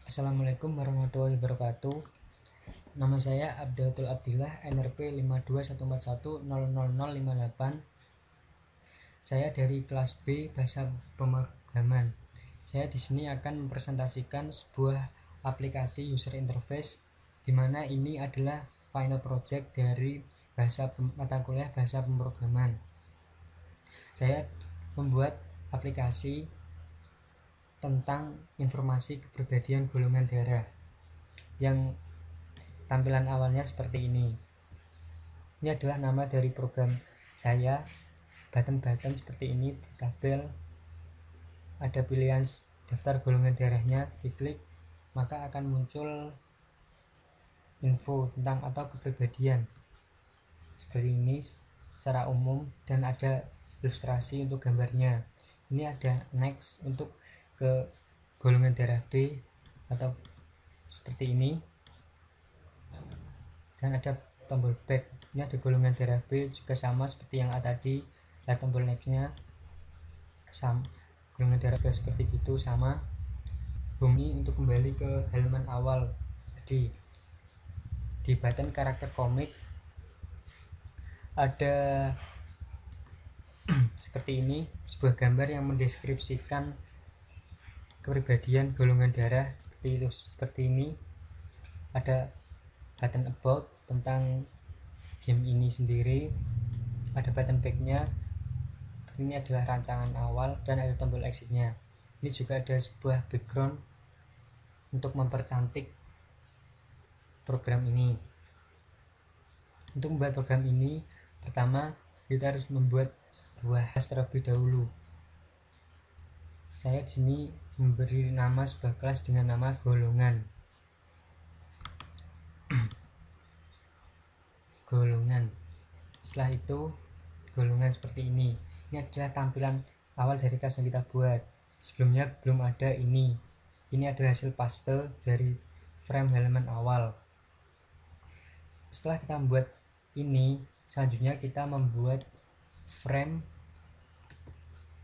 Assalamualaikum warahmatullahi wabarakatuh. Nama saya Abdul Abdillah, NRP 52141000058. Saya dari kelas B Bahasa Pemrograman. Saya di sini akan mempresentasikan sebuah aplikasi user interface di mana ini adalah final project dari mata kuliah Bahasa Pemrograman. Saya membuat aplikasi tentang informasi kepribadian golongan darah yang tampilan awalnya seperti ini. Ini adalah nama dari program saya. Button-button seperti ini, tabel, ada pilihan daftar golongan darahnya, diklik maka akan muncul info tentang atau kepribadian seperti ini secara umum, dan ada ilustrasi untuk gambarnya. Ini ada next untuk ke golongan darah B atau seperti ini, dan ada tombol back. Ini ada golongan darah B juga sama seperti yang tadi. Ada tombol nextnya sama, golongan darah B seperti itu sama. Bumi untuk kembali ke halaman awal. Jadi di button karakter komik ada seperti ini, sebuah gambar yang mendeskripsikan kepribadian golongan darah seperti ini. Ada button about tentang game ini sendiri, ada button backnya, ini adalah rancangan awal, dan ada tombol exitnya. Ini juga ada sebuah background untuk mempercantik program ini. Untuk membuat program ini, pertama kita harus membuat buah kelas terlebih dahulu. Saya di sini memberi nama sebuah kelas dengan nama golongan. Golongan. Setelah itu golongan seperti ini. Ini adalah tampilan awal dari kelas yang kita buat. Sebelumnya belum ada ini. Ini adalah hasil paste dari frame halaman awal. Setelah kita membuat ini, selanjutnya kita membuat frame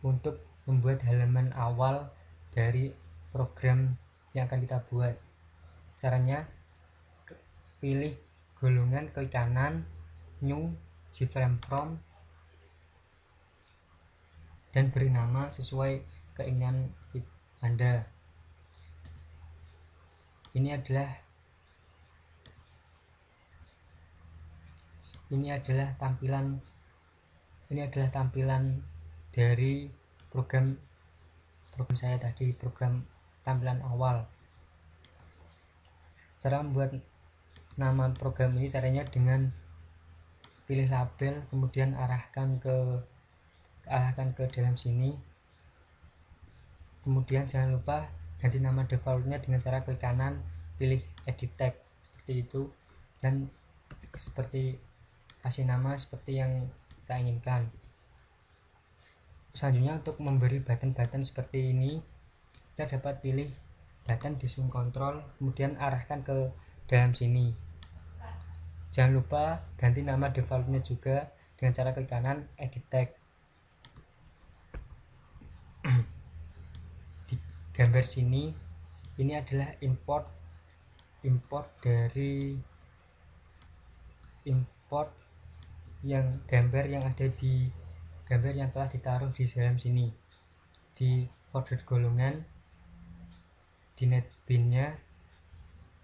untuk membuat halaman awal dari program yang akan kita buat. Caranya, pilih golongan, klik kanan, new, gframe from, dan beri nama sesuai keinginan Anda. Ini adalah tampilan dari program saya tadi, program tampilan awal. Cara membuat nama program ini caranya dengan pilih label, kemudian arahkan ke dalam sini. Kemudian jangan lupa ganti nama defaultnya dengan cara klik kanan, pilih edit text seperti itu, dan seperti kasih nama seperti yang kita inginkan. Selanjutnya untuk memberi button-button seperti ini, kita dapat pilih button di zoom control, kemudian arahkan ke dalam sini. Jangan lupa ganti nama defaultnya juga dengan cara klik kanan, edit text. Di gambar sini, ini adalah import yang gambar yang ada di gambar yang telah ditaruh di dalam sini, di folder golongan, di netbin-nya,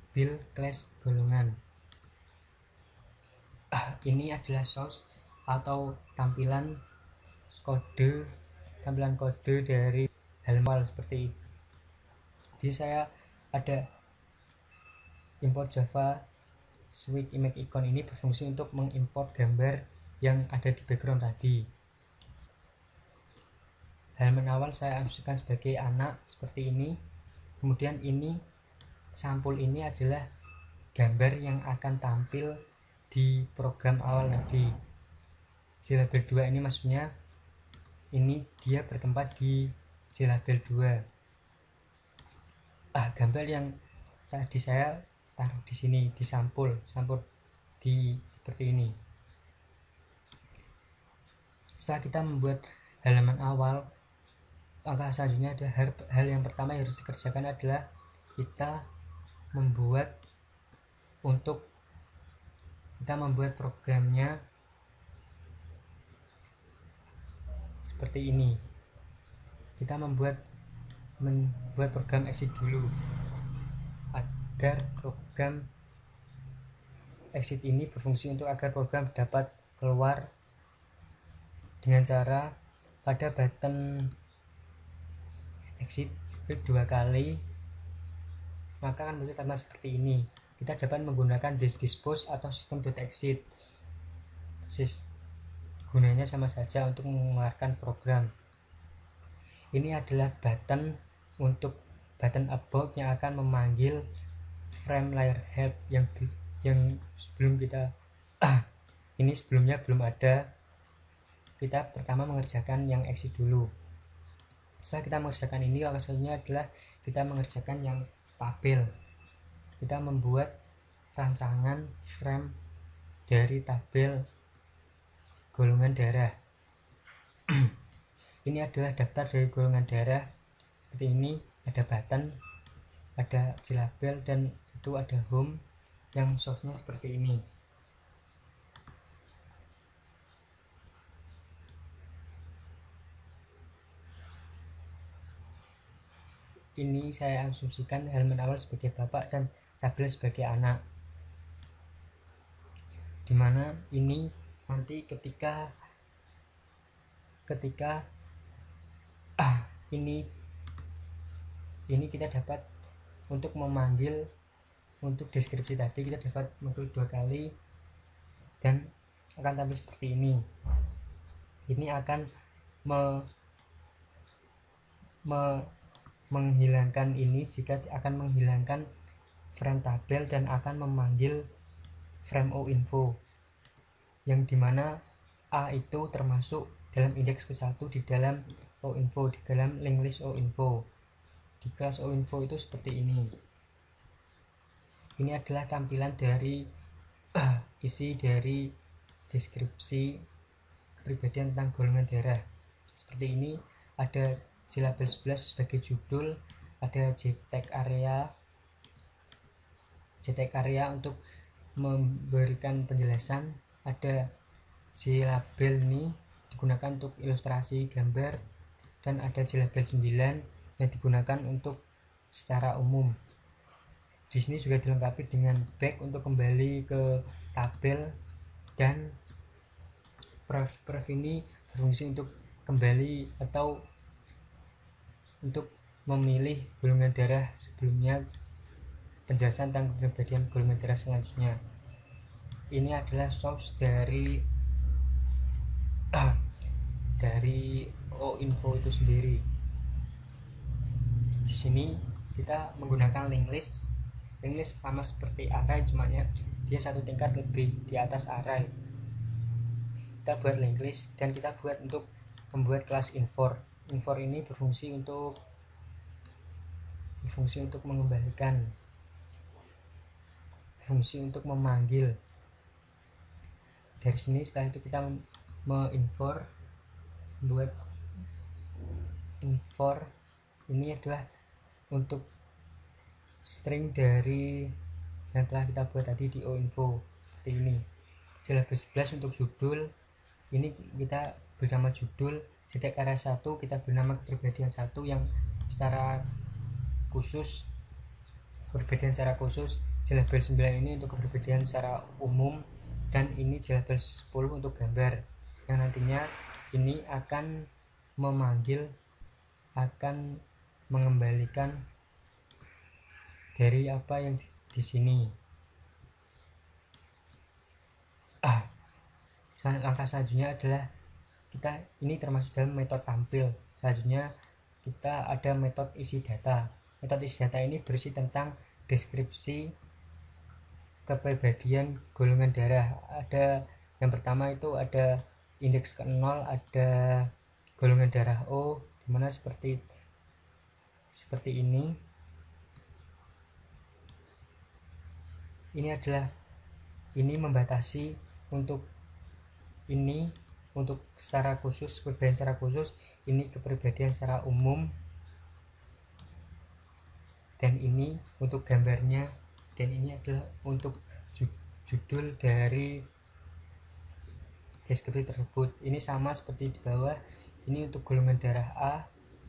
build class golongan. Ini adalah source atau tampilan kode dari halaman seperti itu. Jadi saya ada import Java Switch image icon ini berfungsi untuk mengimport gambar yang ada di background tadi. Halaman awal saya asumsikan sebagai anak seperti ini. Kemudian ini sampul ini adalah gambar yang akan tampil di program awal tadi. Glabel 2 ini maksudnya ini dia bertempat di glabel 2. Gambar yang tadi saya taruh di sini, di sampul di seperti ini. Setelah kita membuat halaman awal, langkah selanjutnya ada hal yang pertama yang harus dikerjakan adalah kita membuat programnya seperti ini. Kita membuat program exit dulu agar program exit ini berfungsi untuk agar program dapat keluar dengan cara pada button exit klik 2 kali, maka akan muncul tambah seperti ini. Kita dapat menggunakan this dispose atau system.exit. Gunanya sama saja untuk mengeluarkan program. Ini adalah button untuk button about yang akan memanggil frame layer help yang sebelum kita ini sebelumnya belum ada. Kita pertama mengerjakan yang exit dulu. Setelah kita mengerjakan ini, langkah selanjutnya adalah kita mengerjakan yang tabel. Kita membuat rancangan frame dari tabel golongan darah. Ini adalah daftar dari golongan darah seperti ini. Ada button, ada label, dan itu ada home yang source-nya seperti ini. Ini saya asumsikan halaman awal sebagai bapak dan tabel sebagai anak, dimana ini nanti ketika ini kita dapat untuk memanggil untuk deskripsi tadi, kita dapat mengklik 2 kali dan akan tampil seperti ini. Ini akan menghilangkan ini jika akan menghilangkan frame tabel dan akan memanggil frame oinfo, yang dimana A itu termasuk dalam indeks ke-1 di dalam oinfo, di dalam linked list oinfo. Di kelas oinfo itu seperti ini. Ini adalah tampilan dari isi dari deskripsi kepribadian tentang golongan darah. Seperti ini, ada label 11 sebagai judul, ada JTAG area untuk memberikan penjelasan, ada label ini digunakan untuk ilustrasi gambar, dan ada label 9 yang digunakan untuk secara umum. Di sini juga dilengkapi dengan back untuk kembali ke tabel, dan pref ini berfungsi untuk kembali atau untuk memilih golongan darah sebelumnya, penjelasan tentang kepribadian golongan darah selanjutnya. Ini adalah source dari oinfo itu sendiri. Di sini kita menggunakan linked list. Linked list sama seperti array, cuma dia satu tingkat lebih di atas array. Kita buat linked list dan kita buat untuk membuat kelas infor. Infor ini berfungsi untuk mengembalikan, fungsi untuk memanggil. Dari sini setelah itu kita membuat infor. Ini adalah untuk string dari yang telah kita buat tadi di oinfo seperti ini. Label 11 untuk judul, ini kita bernama judul. JTAG area 1 kita bernama kepribadian 1 yang secara khusus, kepribadian secara khusus. Label 9 ini untuk kepribadian secara umum, dan ini label 10 untuk gambar, yang nantinya ini akan mengembalikan dari apa yang di sini. Langkah selanjutnya adalah ini termasuk dalam metode tampil. Selanjutnya kita ada metode isi data. Metode isi data ini berisi tentang deskripsi kepribadian golongan darah. Ada yang pertama itu ada indeks ke-0, ada golongan darah O, dimana seperti ini. Ini membatasi untuk ini untuk secara khusus, kepribadian secara khusus, ini kepribadian secara umum. dan ini untuk gambarnya, dan ini adalah untuk judul dari deskripsi tersebut. Ini sama seperti di bawah, ini untuk golongan darah A,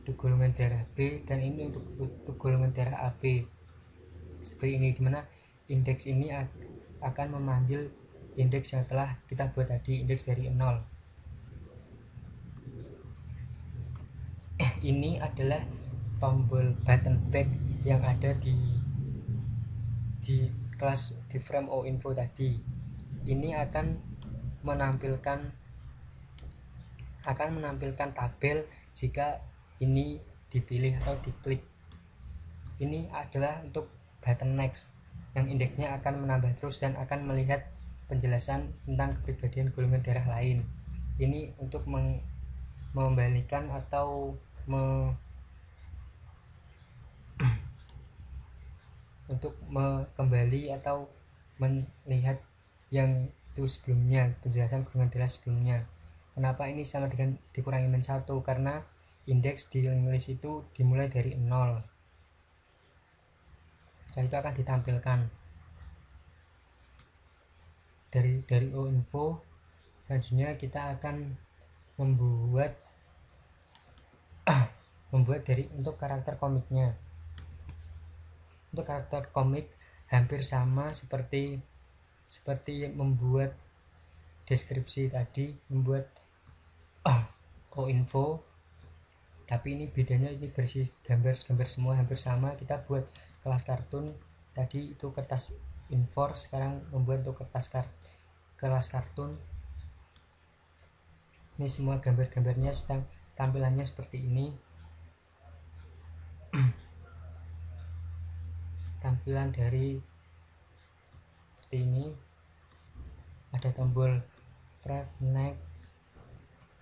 untuk golongan darah B, dan ini untuk golongan darah AB. Seperti ini, dimana indeks ini akan memanggil indeks yang telah kita buat tadi, indeks dari 0. Ini adalah tombol button back yang ada di kelas di frame OInfo tadi. Ini akan menampilkan tabel jika ini dipilih atau diklik. Ini adalah untuk button next yang indeksnya akan menambah terus dan akan melihat penjelasan tentang kepribadian golongan darah lain. Ini untuk membalikan atau untuk kembali atau melihat yang itu sebelumnya, penjelasan golongan darah sebelumnya. Kenapa ini sama dengan dikurangi -1? Karena indeks di English itu dimulai dari 0. Setelah itu akan ditampilkan dari OInfo. Selanjutnya kita akan membuat dari untuk karakter komiknya. Untuk karakter komik hampir sama seperti membuat deskripsi tadi, membuat OInfo, tapi ini bedanya ini bersih gambar semua hampir sama. Kita buat kelas kartun tadi itu kertas infor, sekarang membuat untuk kelas kartun. Ini semua gambarnya tampilannya seperti ini. Tampilan dari seperti ini, ada tombol front, neck,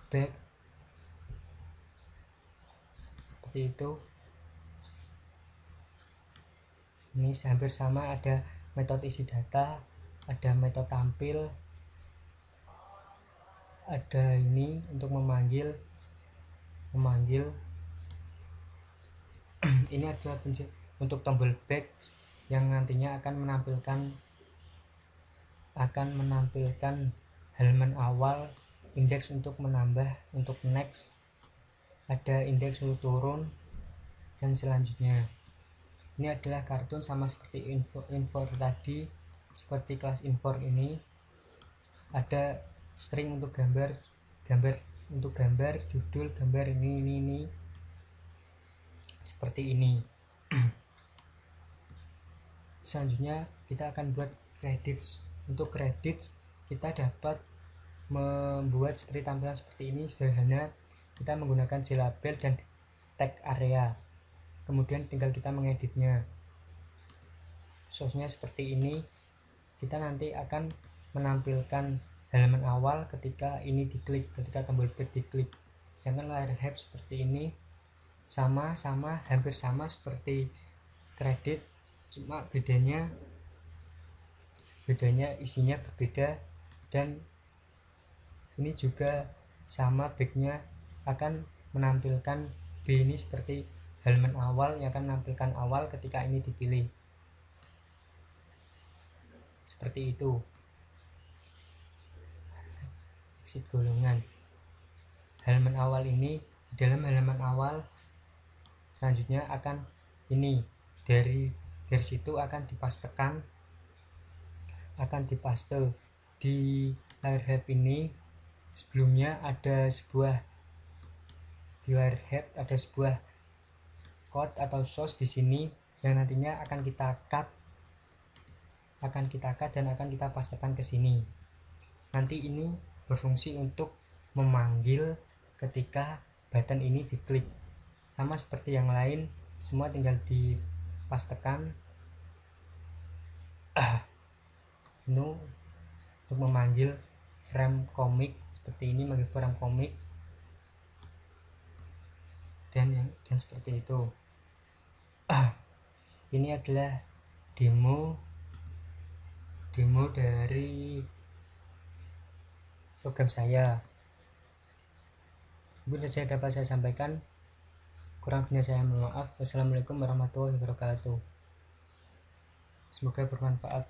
back, seperti itu. Ini hampir sama, ada metode isi data, ada metode tampil, ada ini untuk memanggil. Ini adalah untuk tombol back yang nantinya akan menampilkan halaman awal, indeks untuk menambah, untuk next, ada indeks untuk turun, dan selanjutnya. Ini adalah kartun sama seperti infor tadi, seperti kelas infor ini ada string untuk gambar untuk gambar, judul gambar ini seperti ini. Selanjutnya kita akan buat credits. Untuk credits kita dapat membuat seperti tampilan seperti ini, sederhana. Kita menggunakan jelabel dan tag area, kemudian tinggal kita mengeditnya. Source-nya seperti ini. Kita nanti akan menampilkan halaman awal ketika ini diklik, ketika tombol back diklik. Sedangkan layar help seperti ini, hampir sama seperti kredit, cuma bedanya isinya berbeda. Dan ini juga sama, backnya akan menampilkan B ini seperti halaman awal yang akan menampilkan awal ketika ini dipilih, seperti itu. Exit golongan halaman awal ini, di dalam halaman awal selanjutnya akan ini dari situ akan dipaste di layar help ini. Sebelumnya ada sebuah di layar help ada sebuah code atau source di sini yang nantinya akan kita cut dan akan kita pastekan ke sini. Nanti ini berfungsi untuk memanggil ketika button ini diklik. Sama seperti yang lain, semua tinggal dipastekan. Ini untuk memanggil frame komik seperti ini, manggil frame komik, dan seperti itu. Ini adalah demo dari program saya. Mungkin saja dapat saya sampaikan. Kurang lebihnya saya mohon maaf. Wassalamualaikum warahmatullahi wabarakatuh. Semoga bermanfaat.